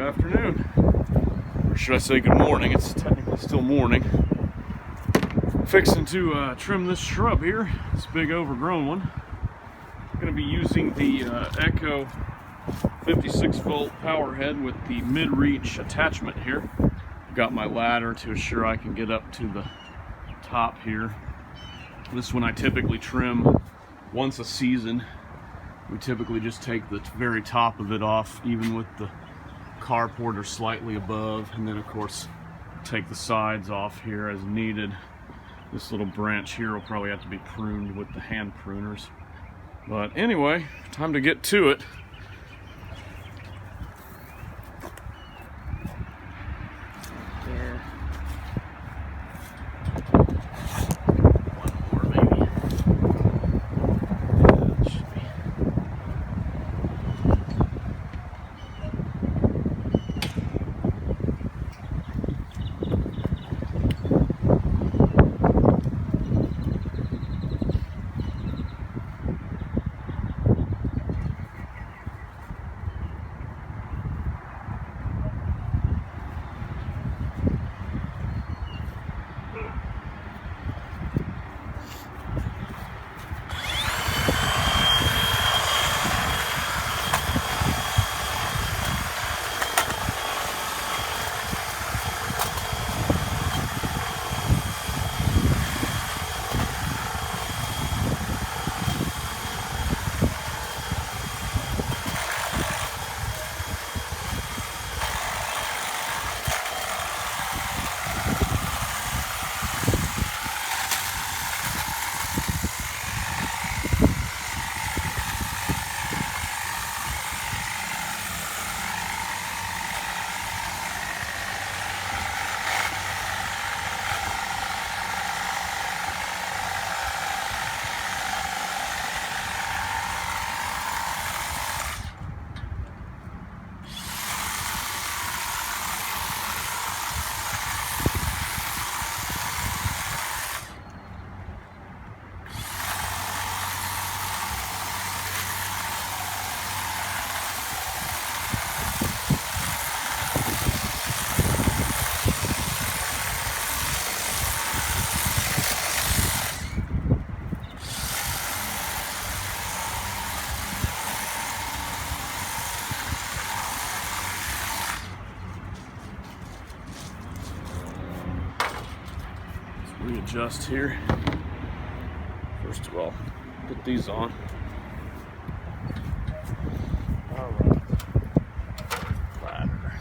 afternoon. Or should I say good morning? It's technically still morning. Fixing to trim this shrub here. This big overgrown one. I'm going to be using the Echo 56 volt power head with the mid-reach attachment here. Got my ladder to assure I can get up to the top here. This one I typically trim once a season. We typically just take the very top of it off, even with the carport or slightly above, and then of course take the sides off here as needed. This little branch here will probably have to be pruned with the hand pruners. But anyway, time to get to it. There. One more maybe. That should be. Readjust here. First of all, put these on. All right. Ladder.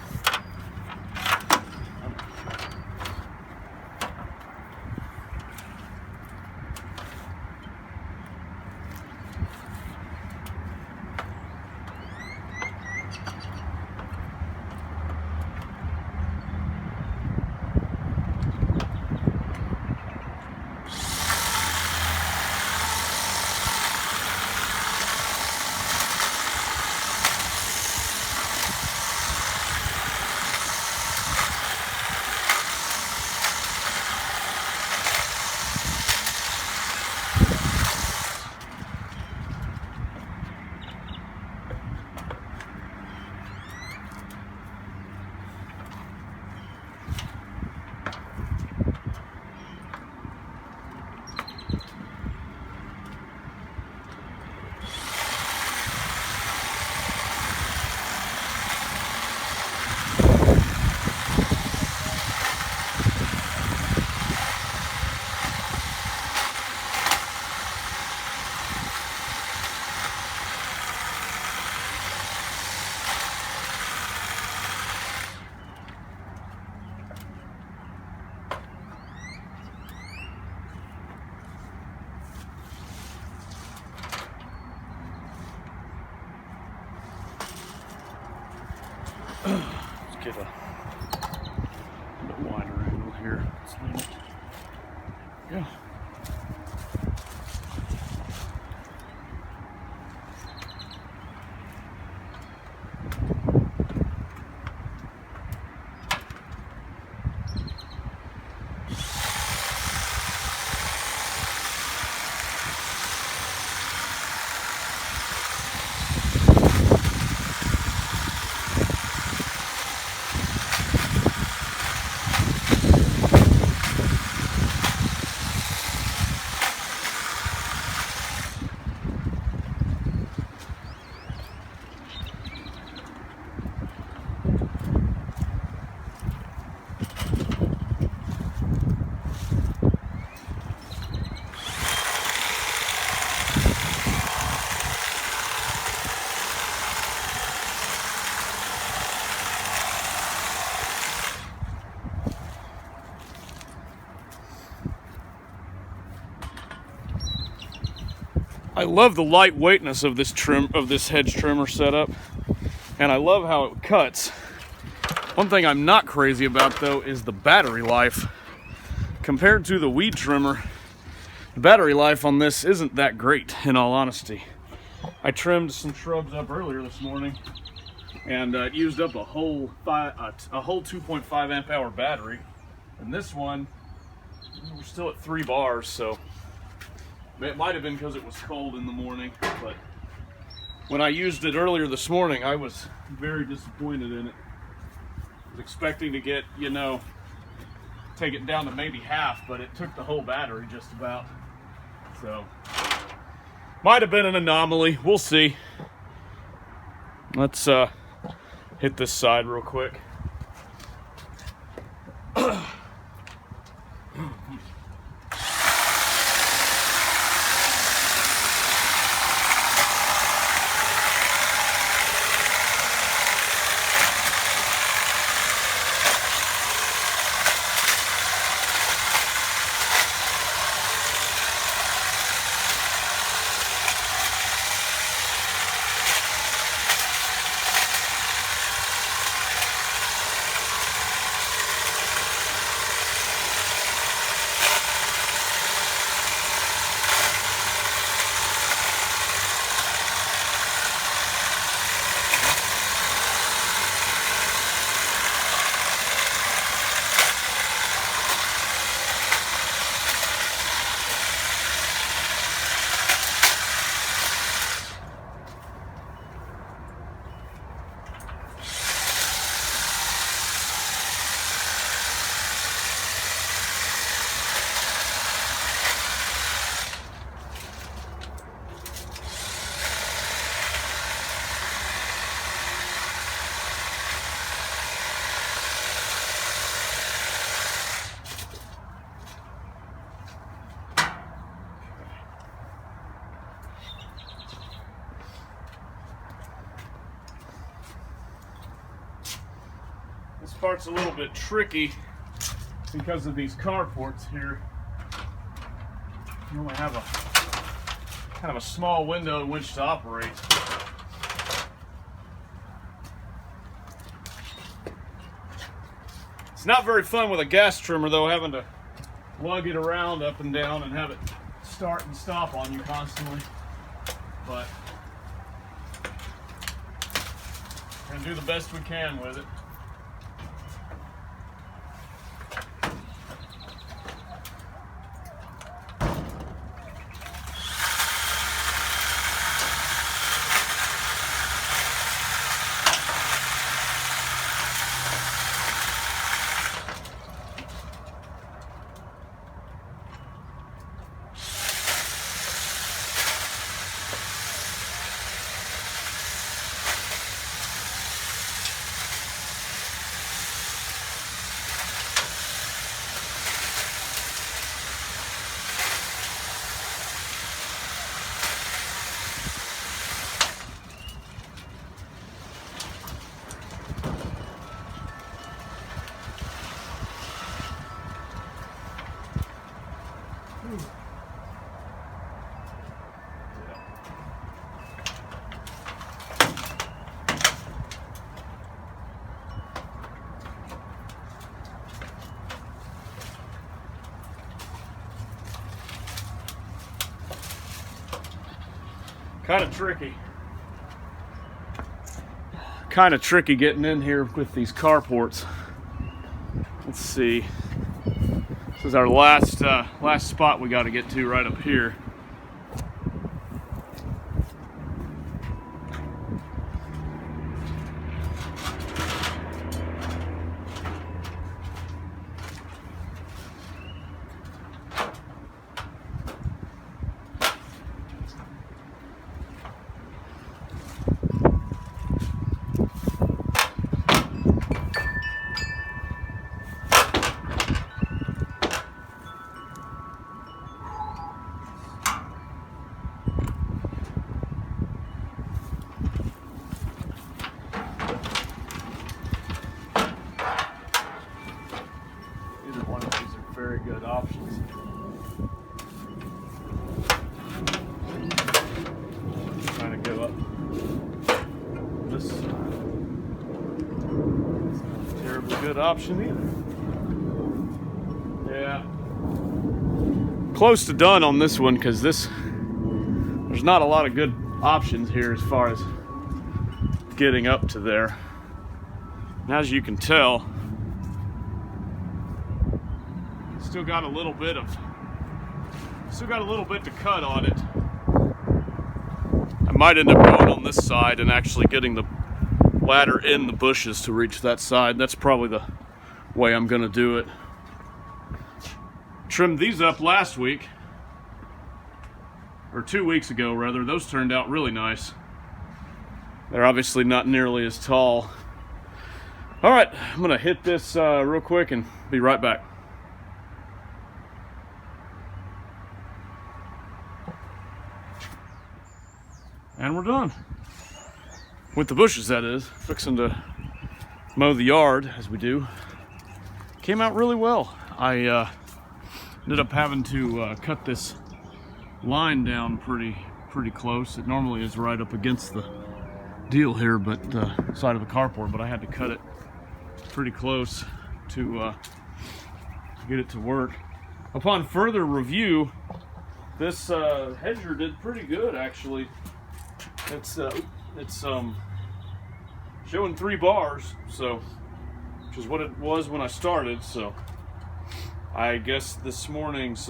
Let's get a bit wider angle here. Let's lean it. Yeah. I love the lightweightness of this hedge trimmer setup, and I love how it cuts. One thing I'm not crazy about though is the battery life. Compared to the weed trimmer, the battery life on this isn't that great, in all honesty. I trimmed some shrubs up earlier this morning, and it used up a whole 2.5 amp hour battery. And this one, we're still at 3 bars, so it might have been because it was cold in the morning, but when I used it earlier this morning, I was very disappointed in it. I was expecting to get, you know, take it down to maybe half, but it took the whole battery just about. So, might have been an anomaly. We'll see. Let's hit this side real quick. This part's a little bit tricky because of these carports here. You only have a kind of a small window in which to operate. It's not very fun with a gas trimmer though, having to lug it around up and down and have it start and stop on you constantly. But we're gonna do the best we can with it. Kind of tricky getting in here with these carports. Let's see. This is our last spot we got to get to right up here. Very good options. a good option either. Yeah. Close to done on this one because there's not a lot of good options here as far as getting up to there. And as you can tell, still got a little bit to cut on it. I might end up going on this side and actually getting the ladder in the bushes to reach that side. That's probably the way I'm gonna do it. Trimmed these up last week, or 2 weeks ago rather. Those turned out really nice. They're obviously not nearly as tall. All right, I'm gonna hit this real quick and be right back. And we're done. With the bushes, that is. Fixing to mow the yard, as we do. Came out really well. I ended up having to cut this line down pretty close. It normally is right up against the deal here, but side of the carport, but I had to cut it pretty close to get it to work. Upon further review, this hedger did pretty good, actually. It's showing 3 bars, so, which is what it was when I started. So I guess this morning's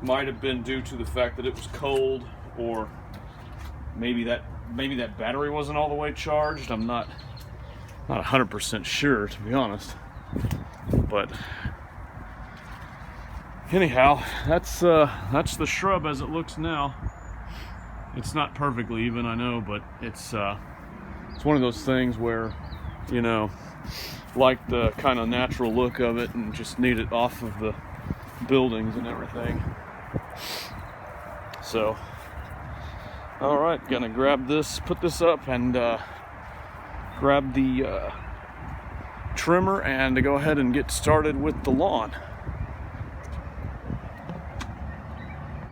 might have been due to the fact that it was cold, or maybe that battery wasn't all the way charged. I'm not 100% sure, to be honest. But anyhow, that's the shrub as it looks now. It's not perfectly even, I know, but it's one of those things where, you know, like the kind of natural look of it and just need it off of the buildings and everything. So, all right, gonna grab this, put this up, and grab the trimmer and to go ahead and get started with the lawn.